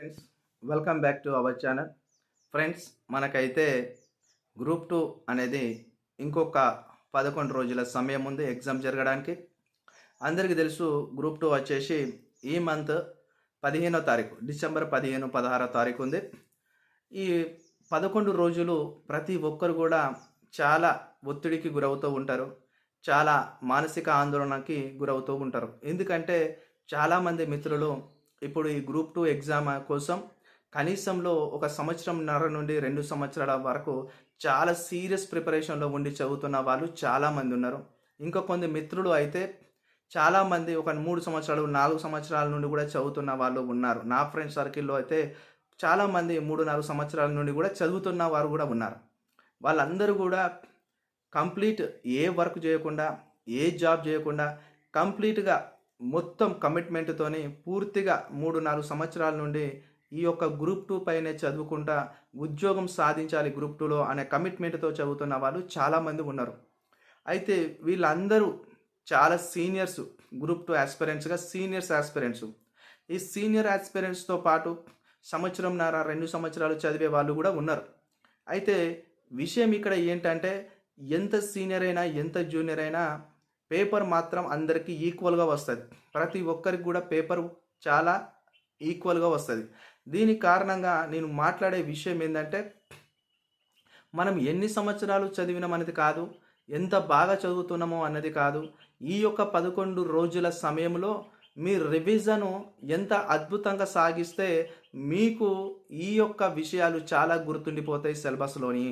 Friends, welcome back to our channel. Friends, మనకైతే group 2 అనేది ఇంకొక 11 రోజుల సమయం ఉంది ఎగ్జామ్ జరగడానికి. అందరికీ తెలుసు, గ్రూప్ 2 వచ్చేసి ఈ మంత్ 15వ తారీఖు, డిసెంబర్ 15, 16 తారీఖు ఉంది. ఈ 11 రోజులు ప్రతి ఒక్కరు కూడా చాలా ఒత్తిడికి గురవుతూ ఉంటారు. చాలా మానసిక ఆందోళనకి గురవుతూ ఉంటారు. ఎందుకంటే చాలామంది మిత్రులు ఇప్పుడు ఈ గ్రూప్ 2 ఎగ్జామ్ కోసం కనీసంలో ఒక సంవత్సరంన్నర నుండి 2 సంవత్సరాల వరకు చాలా సీరియస్ ప్రిపరేషన్లో ఉండి చదువుతున్న వాళ్ళు చాలామంది ఉన్నారు. ఇంకా కొంత మిత్రులు అయితే చాలామంది ఒక 3 సంవత్సరాలు 4 సంవత్సరాల నుండి కూడా చదువుతున్న వాళ్ళు ఉన్నారు. నా ఫ్రెండ్ సర్కిల్లో అయితే చాలామంది 3-4 సంవత్సరాల నుండి కూడా చదువుతున్న వారు కూడా ఉన్నారు. వాళ్ళందరూ కూడా కంప్లీట్ ఏ వర్క్ చేయకుండా, ఏ జాబ్ చేయకుండా కంప్లీట్గా మొత్తం కమిట్మెంట్తోని పూర్తిగా 3-4 సంవత్సరాల నుండి ఈ యొక్క గ్రూప్ 2 పైనే చదువుకుంటా ఉద్యోగం సాధించాలి గ్రూప్ 2లో అనే కమిట్మెంట్తో చదువుతున్న వాళ్ళు చాలామంది ఉన్నారు. అయితే వీళ్ళందరూ చాలా సీనియర్స్, గ్రూప్ 2 ఆస్పిరెంట్స్గా సీనియర్స్ ఆస్పిరెంట్స్. ఈ సీనియర్ ఆస్పిరెంట్స్తో పాటు సంవత్సరంన్నర 2 సంవత్సరాలు చదివే వాళ్ళు కూడా ఉన్నారు. అయితే విషయం ఇక్కడ ఏంటంటే, ఎంత సీనియర్ అయినా ఎంత జూనియర్ అయినా పేపర్ మాత్రం అందరికీ ఈక్వల్గా వస్తుంది. ప్రతి ఒక్కరికి కూడా పేపర్ చాలా ఈక్వల్గా వస్తుంది. దీని కారణంగా నేను మాట్లాడే విషయం ఏంటంటే, మనం ఎన్ని సంవత్సరాలు చదివినామనేది కాదు, ఎంత బాగా చదువుతున్నామో అన్నది కాదు. ఈ యొక్క 11 రోజుల సమయంలో మీ రివిజను ఎంత అద్భుతంగా సాగిస్తే మీకు ఈ యొక్క విషయాలు చాలా గుర్తుండిపోతాయి సిలబస్లోని.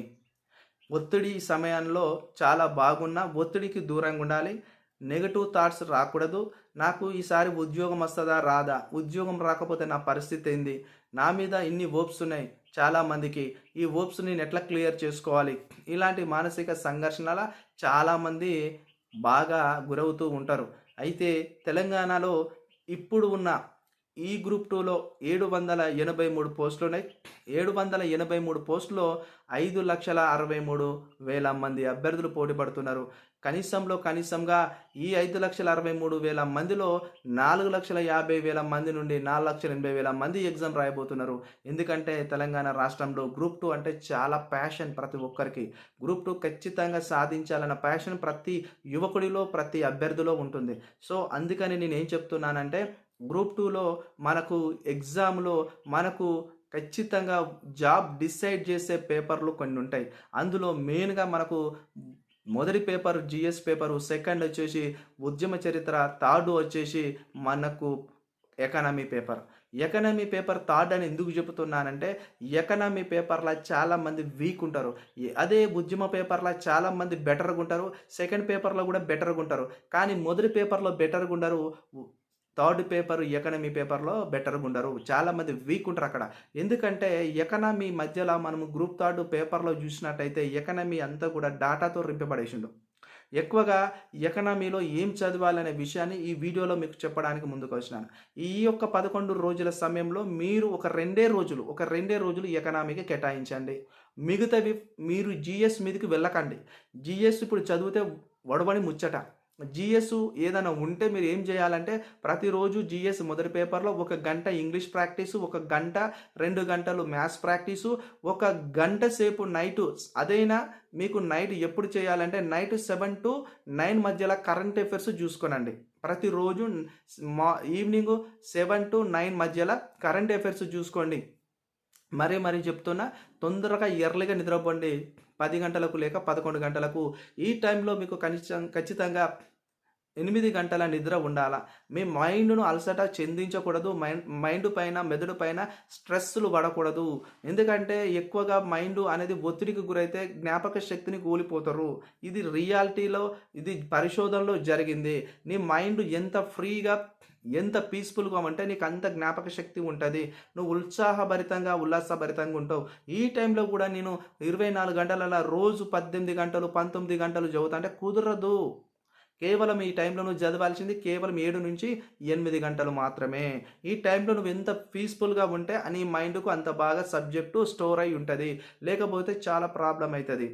ఒత్తిడి సమయంలో చాలా బాగున్నా ఒత్తిడికి దూరంగా ఉండాలి. నెగటివ్ థాట్స్ రాకూడదు. నాకు ఈసారి ఉద్యోగం వస్తుందా రాదా, ఉద్యోగం రాకపోతే నా పరిస్థితి ఏంది, నా మీద ఇన్ని హోప్స్ ఉన్నాయి చాలామందికి, ఈ హోప్స్ నేను ఎట్లా క్లియర్ చేసుకోవాలి, ఇలాంటి మానసిక సంఘర్షణల చాలామంది బాగా గురవుతూ ఉంటారు. అయితే తెలంగాణలో ఇప్పుడు ఉన్న ఈ గ్రూప్ 2లో 783 పోస్టులు ఉన్నాయి. 783 పోస్టులో 5,63,000 మంది అభ్యర్థులు పోటీ పడుతున్నారు. కనీసంగా ఈ 5,63,000 మందిలో 4,50,000 మంది నుండి 4,80,000 మంది ఎగ్జామ్ రాయబోతున్నారు. ఎందుకంటే తెలంగాణ రాష్ట్రంలో గ్రూప్ 2 అంటే చాలా ప్యాషన్ ప్రతి ఒక్కరికి. గ్రూప్ 2 ఖచ్చితంగా సాధించాలన్న ప్యాషన్ ప్రతి యువకుడిలో, ప్రతి అభ్యర్థిలో ఉంటుంది. సో అందుకని నేను ఏం చెప్తున్నానంటే, గ్రూప్ 2లో మనకు ఎగ్జామ్లో మనకు ఖచ్చితంగా జాబ్ డిసైడ్ చేసే పేపర్లు కొన్ని ఉంటాయి. అందులో మెయిన్గా మనకు మొదటి పేపర్ జిఎస్ పేపరు, సెకండ్ వచ్చేసి ఉద్యమ చరిత్ర, థర్డ్ వచ్చేసి మనకు economy paper. Economy paper third అని ఎందుకు చెబుతున్నానంటే, ఎకనామీ పేపర్లో చాలామంది వీక్ ఉంటారు. అదే ఉద్యమ పేపర్లో చాలామంది బెటర్గా ఉంటారు. సెకండ్ పేపర్లో కూడా బెటర్గా ఉంటారు. కానీ మొదటి పేపర్లో బెటర్గా ఉండరు, థర్డ్ పేపర్ ఎకనమీ పేపర్లో బెటర్గా ఉండరు. చాలామంది వీక్ ఉంటారు అక్కడ. ఎందుకంటే ఎకనమీ మధ్యలో మనము గ్రూప్ థర్డ్ పేపర్లో చూసినట్టయితే ఎకనమీ అంతా కూడా డాటాతో రింపబడేసిండు. ఎక్కువగా ఎకనమీలో ఏం చదవాలనే విషయాన్ని ఈ వీడియోలో మీకు చెప్పడానికి ముందుకు వచ్చినాను. ఈ యొక్క 11 రోజుల సమయంలో మీరు ఒక రెండే రోజులు ఎకనామీకి కేటాయించండి. మిగతావి మీరు జిఎస్ మీదకి వెళ్ళకండి. జిఎస్ ఇప్పుడు చదివితే వడబడి ముచ్చట. జిఎస్ ఏదైనా ఉంటే మీరు ఏం చేయాలంటే, ప్రతిరోజు జిఎస్ మొదటి పేపర్లో 1 గంట ఇంగ్లీష్ ప్రాక్టీసు, 1 గంట 2 గంటలు మ్యాథ్స్ ప్రాక్టీసు, 1 గంట సేపు నైటు, అదైనా మీకు నైట్ ఎప్పుడు చేయాలంటే నైట్ 7 to 9 మధ్యలో కరెంట్ అఫైర్స్ చూసుకోనండి. ప్రతిరోజు ఈవినింగ్ 7 to 9 మధ్యలో కరెంట్ అఫైర్స్ చూసుకోండి. మరీ చెప్తున్నా, తొందరగా ఎర్లీగా నిద్రపోండి. 10 గంటలకు లేక 11 గంటలకు. ఈ టైంలో మీకు ఖచ్చితంగా 8 గంటల నిద్ర ఉండాలా. మీ మైండ్ను అలసట చెందించకూడదు. మైండ్ పైన, మెదడు పైన స్ట్రెస్సులు పడకూడదు. ఎందుకంటే ఎక్కువగా మైండ్ అనేది ఒత్తిడికి గురైతే జ్ఞాపక శక్తిని కోల్పోతారు. ఇది రియాలిటీలో, ఇది పరిశోధనలో జరిగింది. నీ మైండ్ ఎంత ఫ్రీగా, ఎంత పీస్ఫుల్గా ఉంటే నీకు అంత జ్ఞాపక శక్తి ఉంటుంది. నువ్వు ఉల్లాసభరితంగా ఉంటావు. ఈ టైంలో కూడా నేను 24 గంటల రోజు 18 గంటలు 19 గంటలు చదువుతా అంటే కుదరదు. కేవలం ఈ టైంలో నువ్వు చదవాల్సింది కేవలం 7 నుంచి 8 గంటలు మాత్రమే. ఈ టైంలో నువ్వు ఎంత పీస్ఫుల్గా ఉంటే నీ మైండ్కు అంత బాగా సబ్జెక్టు స్టోర్ అయి ఉంటుంది. లేకపోతే చాలా ప్రాబ్లం అవుతుంది.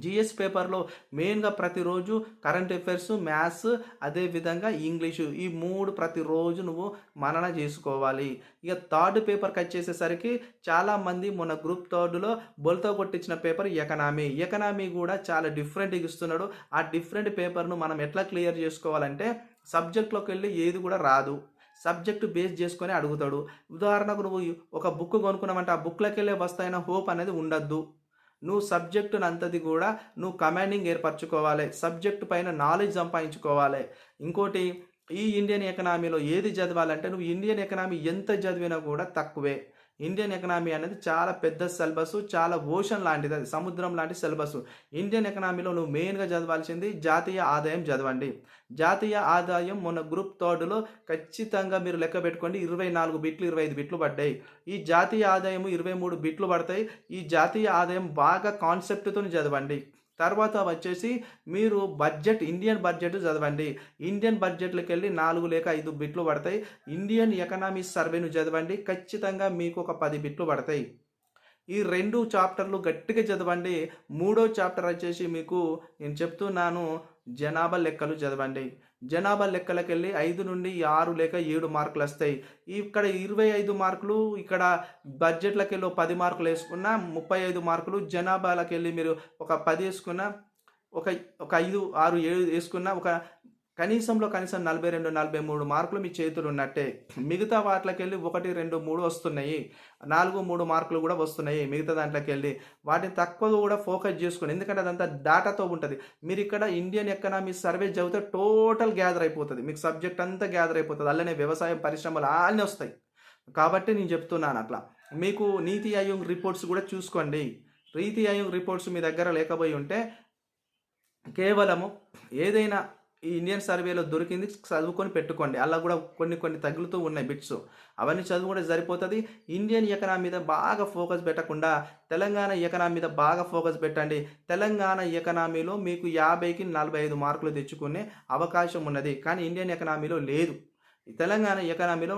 జిఎస్ పేపర్లో మెయిన్గా ప్రతిరోజు కరెంట్ అఫైర్స్, మ్యాథ్స్, అదేవిధంగా ఇంగ్లీషు ఈ 3 ప్రతిరోజు నువ్వు మనన చేసుకోవాలి. ఇక థర్డ్ పేపర్కి వచ్చేసేసరికి చాలామంది మొన్న గ్రూప్ థర్డ్లో బొల్తో కొట్టించిన పేపర్ ఎకనామీ కూడా చాలా డిఫరెంట్గా ఇస్తున్నాడు. ఆ డిఫరెంట్ పేపర్ను మనం ఎట్లా క్లియర్ చేసుకోవాలంటే సబ్జెక్ట్లోకి వెళ్ళి ఏది కూడా రాదు, సబ్జెక్టు బేస్ చేసుకొని అడుగుతాడు. ఉదాహరణకు నువ్వు ఒక బుక్ కొనుక్కున్నామంటే ఆ బుక్లోకి వెళ్ళే వస్తాయిన హోప్ అనేది ఉండద్దు. నువ్వు సబ్జెక్టుని అంతది కూడా నువ్వు కమాండింగ్ ఏర్పరచుకోవాలి, సబ్జెక్టు పైన నాలెడ్జ్ సంపాదించుకోవాలి. ఇంకోటి, ఈ ఇండియన్ ఎకనామీలో ఏది చదవాలంటే నువ్వు ఇండియన్ ఎకనామీ ఎంత చదివినా కూడా తక్కువే. ఇండియన్ ఎకనామీ అనేది చాలా పెద్ద సిలబస్, చాలా ఓషన్ లాంటిది, అది సముద్రం లాంటి సిలబస్. ఇండియన్ ఎకనామీలో నువ్వు మెయిన్గా చదవాల్సింది జాతీయ ఆదాయం చదవండి. జాతీయ ఆదాయం మొన్న గ్రూప్ థర్డ్లో ఖచ్చితంగా మీరు లెక్క పెట్టుకోండి, 24 బిట్లు 25 బిట్లు పడ్డాయి. ఈ జాతీయ ఆదాయం 23 బిట్లు పడతాయి. ఈ జాతీయ ఆదాయం బాగా కాన్సెప్ట్తో చదవండి. తర్వాత వచ్చేసి మీరు బడ్జెట్, ఇండియన్ బడ్జెట్ చదవండి. ఇండియన్ బడ్జెట్లోకి వెళ్ళి 4 లేక 5 బిట్లు పడతాయి. ఇండియన్ ఎకనామీ సర్వేను చదవండి, ఖచ్చితంగా మీకు ఒక 10 బిట్లు పడతాయి. ఈ 2 చాప్టర్లు గట్టిగా చదవండి. 3వ చాప్టర్ వచ్చేసి మీకు నేను చెప్తున్నాను, జనాభా లెక్కలు చదవండి. జనాభా లెక్కలకి వెళ్ళి 5 నుండి 6 లేక 7 మార్కులు వస్తాయి. ఇక్కడ 25 మార్కులు, ఇక్కడ బడ్జెట్లకి వెళ్ళి 10 మార్కులు వేసుకున్నా 35 మార్కులు. జనాభాలకి వెళ్ళి మీరు ఒక 10 వేసుకున్నా, ఒక 5, 6, 7 వేసుకున్నా ఒక కనీసం 42, 43 మార్కులు మీ చేతులు ఉన్నట్టే. మిగతా వాటికి వెళ్ళి 1, 2, 3 వస్తున్నాయి, 4, 3 మార్కులు కూడా వస్తున్నాయి మిగతా దాంట్లోకి వెళ్ళి. వాటిని తక్కువగా కూడా ఫోకస్ చేసుకోండి, ఎందుకంటే అదంతా డాటాతో ఉంటుంది. మీరు ఇక్కడ ఇండియన్ ఎకనామీ సర్వే చదివితే టోటల్ గ్యాదర్ అయిపోతుంది, మీకు సబ్జెక్ట్ అంతా గ్యాదర్ అయిపోతుంది. అలానే వ్యవసాయం, పరిశ్రమలు అన్నీ వస్తాయి. కాబట్టి నేను చెప్తున్నాను అట్లా. మీకు నీతి ఆయోగ్ రిపోర్ట్స్ కూడా చూసుకోండి. నీతి ఆయోగ్ రిపోర్ట్స్ మీ దగ్గర లేకపోయి ఉంటే కేవలము ఏదైనా ఈ ఇండియన్ సర్వేలో దొరికింది చదువుకొని పెట్టుకోండి. అలా కూడా కొన్ని తగులుతూ ఉన్నాయి బిట్స్, అవన్నీ చదువుకుంటే సరిపోతుంది. ఇండియన్ ఎకనామీ మీద బాగా ఫోకస్ పెట్టకుండా తెలంగాణ ఎకనామీ మీద బాగా ఫోకస్ పెట్టండి. తెలంగాణ ఎకనామీలో మీకు 50కి 45 మార్కులు తెచ్చుకునే అవకాశం ఉన్నది, కానీ ఇండియన్ ఎకనామీలో లేదు. తెలంగాణ ఎకనామీలో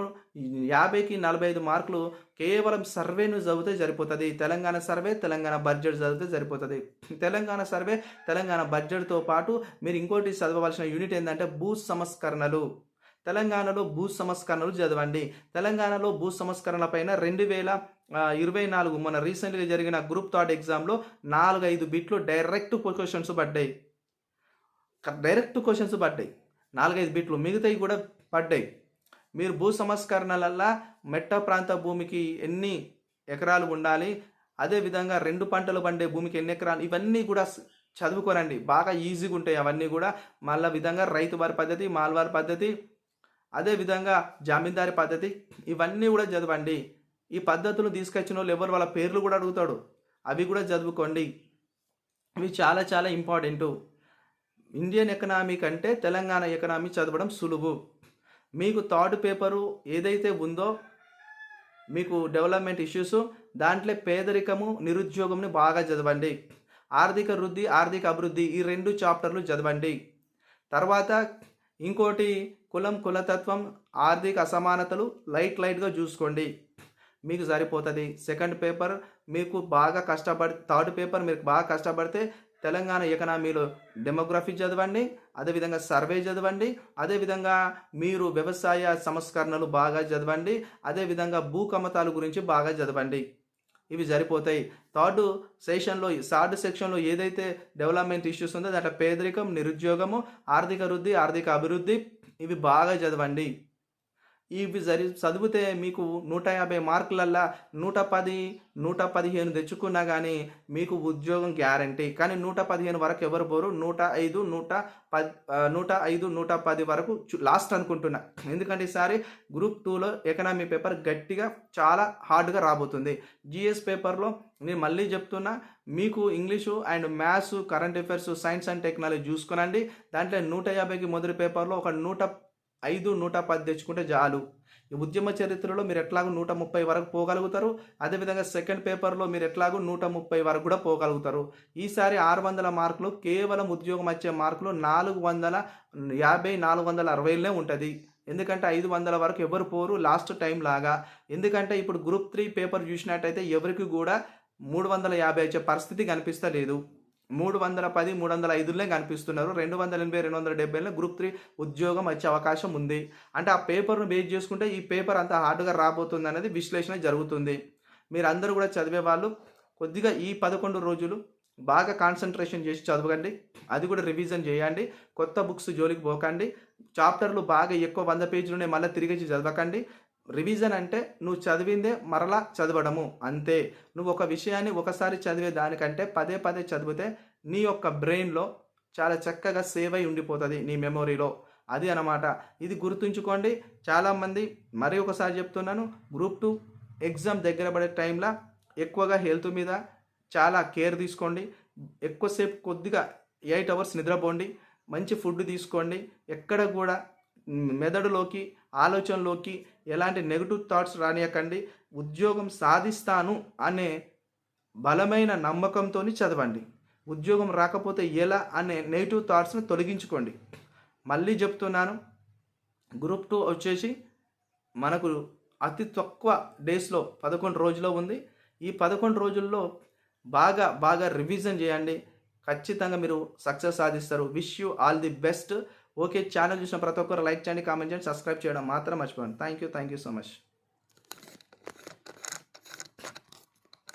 50కి 45 మార్కులు కేవలం సర్వేను చదివితే సరిపోతుంది. తెలంగాణ సర్వే, తెలంగాణ బడ్జెట్ చదివితే సరిపోతుంది. తెలంగాణ సర్వే, తెలంగాణ బడ్జెట్తో పాటు మీరు ఇంకోటి చదవవలసిన యూనిట్ ఏంటంటే భూ సంస్కరణలు. తెలంగాణలో భూ సంస్కరణలు చదవండి. తెలంగాణలో భూ సంస్కరణల పైన 2024 మొన్న రీసెంట్గా జరిగిన గ్రూప్ థర్డ్ ఎగ్జామ్లో 4-5 బిట్లు డైరెక్ట్ క్వశ్చన్స్ పడ్డాయి. 4-5 బిట్లు, మిగతాయి కూడా పడ్డాయి. మీరు భూ సంస్కరణలల్లా మెట్ట ప్రాంత భూమికి ఎన్ని ఎకరాలు ఉండాలి, అదేవిధంగా 2 పంటలు పండే భూమికి ఎన్ని ఎకరాలు, ఇవన్నీ కూడా చదువుకోనండి. బాగా ఈజీగా ఉంటాయి అవన్నీ కూడా. మళ్ళీ విధంగా రైతువారి పద్ధతి, మాల్వారి పద్ధతి, అదేవిధంగా జమీందారి పద్ధతి, ఇవన్నీ కూడా చదవండి. ఈ పద్ధతులు తీసుకొచ్చిన వాళ్ళు ఎవరు, వాళ్ళ పేర్లు కూడా అడుగుతాడు, అవి కూడా చదువుకోండి. ఇవి చాలా చాలా ఇంపార్టెంటు. ఇండియన్ ఎకనామీ కంటే తెలంగాణ ఎకనామీ చదవడం సులువు. మీకు థర్డ్ పేపరు ఏదైతే ఉందో మీకు డెవలప్మెంట్ ఇష్యూస్, దాంట్లో పేదరికము, నిరుద్యోగంని బాగా చదవండి. ఆర్థిక వృద్ధి, ఆర్థిక అభివృద్ధి, ఈ 2 చాప్టర్లు చదవండి. తర్వాత ఇంకోటి కులం, కులతత్వం, ఆర్థిక అసమానతలు లైట్గా చూసుకోండి, మీకు సరిపోతుంది. సెకండ్ పేపర్ మీకు బాగా థర్డ్ పేపర్ మీరు బాగా కష్టపడితే తెలంగాణ ఎకనామీలో డెమోగ్రఫీ చదవండి, అదేవిధంగా సర్వే చదవండి, అదేవిధంగా మీరు వ్యవసాయ సంస్కరణలు బాగా చదవండి, అదేవిధంగా భూ కమతాల గురించి బాగా చదవండి. ఇవి సరిపోతాయి. థర్డ్ సెక్షన్లో ఏదైతే డెవలప్మెంట్ ఇష్యూస్ ఉందో దాంట్లో పేదరికం, నిరుద్యోగము, ఆర్థిక వృద్ధి, ఆర్థిక అభివృద్ధి, ఇవి బాగా చదవండి. ఇవి చదివితే మీకు 150 మార్కులల్లా 110, 115 తెచ్చుకున్నా కానీ మీకు ఉద్యోగం గ్యారంటీ. కానీ 115 వరకు ఎవరు పోరు, 105, 110 వరకు లాస్ట్ అనుకుంటున్నా. ఎందుకంటే ఈసారి గ్రూప్ 2లో ఎకనామీ పేపర్ గట్టిగా చాలా హార్డ్గా రాబోతుంది. జిఎస్ పేపర్లో నేను మళ్ళీ చెప్తున్నా, మీకు English and maths, current affairs, science and technology చూసుకోనండి. దాంట్లో 150కి మొదటి పేపర్లో ఒక 105, 110 తెచ్చుకుంటే చాలు. ఈ ఉద్యమ చరిత్రలో మీరు ఎట్లాగో 130 వరకు పోగలుగుతారు. అదేవిధంగా సెకండ్ పేపర్లో మీరు ఎట్లాగో 130 వరకు కూడా పోగలుగుతారు. ఈసారి 600 మార్కులు కేవలం ఉద్యోగం వచ్చే మార్కులు 450, 460 ఉంటుంది. ఎందుకంటే 500 వరకు ఎవరు పోరు లాస్ట్ టైం లాగా. ఎందుకంటే ఇప్పుడు గ్రూప్ 3 పేపర్ చూసినట్టయితే ఎవరికి కూడా 350 వచ్చే పరిస్థితి కనిపిస్తలేదు. 310, 305 కనిపిస్తున్నారు. 280, 270 గ్రూప్ 3 ఉద్యోగం వచ్చే అవకాశం ఉంది. అంటే ఆ పేపర్‌ను బేస్ చేసుకుంటే ఈ పేపర్ అంత హార్డ్‌గా రాబోతుందనేది విశ్లేషణ జరుగుతుంది. మీరందరూ కూడా చదివే వాళ్ళు కొద్దిగా ఈ 11 రోజులు బాగా కాన్సంట్రేషన్ చేసి చదవకండి. అది కూడా రివిజన్ చేయండి. కొత్త బుక్స్ జోలికి పోకండి. చాప్టర్‌లు బాగా ఎక్కువ 100 పేజీలున్నాయి మళ్ళీ తిరిగొచ్చి చదవకండి. రివిజన్ అంటే నువ్వు చదివిందే మరలా చదవడము అంతే. నువ్వు ఒక విషయాన్ని ఒకసారి చదివే దానికంటే పదే పదే చదివితే నీ యొక్క బ్రెయిన్‌లో చాలా చక్కగా సేవ్ అయి ఉండిపోతది నీ మెమొరీలో. అది అన్నమాట. ఇది గుర్తుంచుకోండి. చాలామంది మరి ఒకసారి చెప్తున్నాను. గ్రూప్ 2 ఎగ్జామ్ దగ్గర పడే టైంలో ఎక్కువగా హెల్త్ మీద చాలా కేర్ తీసుకోండి. ఎక్కువసేపు కొద్దిగా 8 అవర్స్ నిద్రపోండి. మంచి ఫుడ్ తీసుకోండి. ఎక్కడ కూడా మెదడులోకి, ఆలోచనలోకి ఎలాంటి నెగెటివ్ థాట్స్ రానియకండి. ఉద్యోగం సాధిస్తాను అనే బలమైన నమ్మకంతోని చదవండి. ఉద్యోగం రాకపోతే ఎలా అనే నెగెటివ్ థాట్స్‌ని తొలగించుకోండి. మళ్ళీ చెప్తున్నాను. గ్రూప్ 2 వచ్చేసి మనకు అతి తక్కువ డేస్‌లో 11 రోజులో ఉంది. ఈ 11 రోజుల్లో బాగా రివిజన్ చేయండి. ఖచ్చితంగా మీరు సక్సెస్ సాధిస్తారు. Wish you all the best. Okay. Channel చూసిన ప్రతి ఒక్కరు లైక్ చేయండి, కామెంట్ చేయండి, సబ్స్క్రైబ్ చేయడం మాత్రం మర్చిపోకండి. Thank you so much.